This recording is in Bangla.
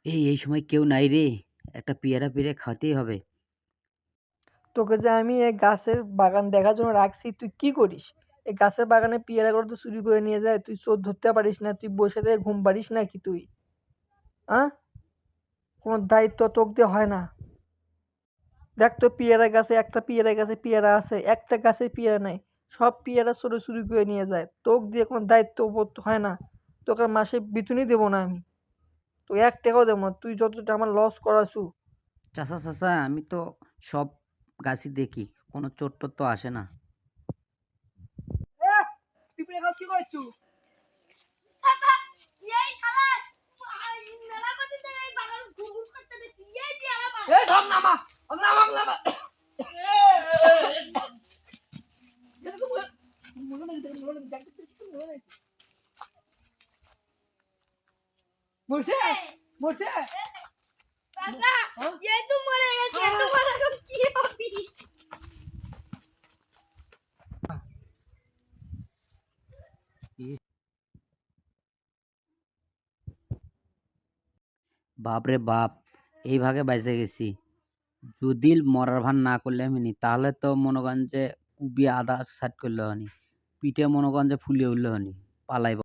এই সময় কেউ নাই রে, একটা পেয়ারা পেরে খাওয়াতেই হবে। তোকে যে আমি এই গাছের বাগান দেখার জন্য রাখছি, তুই কি করিস? এই গাছের বাগানে পেয়ারাগুলো তো চুরি করে নিয়ে যায়, তুই চোর ধরতে পারিস না? তুই বসে থেকে ঘুম পারিস নাকি তুই? কোনো দায়িত্ব তোকে দিয়ে হয় না? দেখ তো পেয়ারা গাছে, একটা পেয়ারা গাছে পেয়ারা আছে, একটা গাছে পেয়ারা নাই, সব পেয়ারা চোরে চুরি করে নিয়ে যায়, তোকে দিয়ে কোনো দায়িত্ব বোধ হয় না? তোকে আর মাসে বেতনই দেবো না আমি, তুই 1 টাকাও দেবো না, তুই যতটা আমার লস করাছু। চাচা চাচা, আমি তো সব গাছই দেখি, কোনো চোর টোর তো আসে না। তুই পেয়ারা কি করছু? মরছে মরছে বাপ রে বাপ, এই ভাগে বাইচে গেছি। যদি মরার ভান না করলে আমি তাহলে তো মনে করেন যে কুবি আধা সাইড করলে হনি, পিঠে মনে করেন যে ফুলিয়ে উঠলে হনি, পালাই।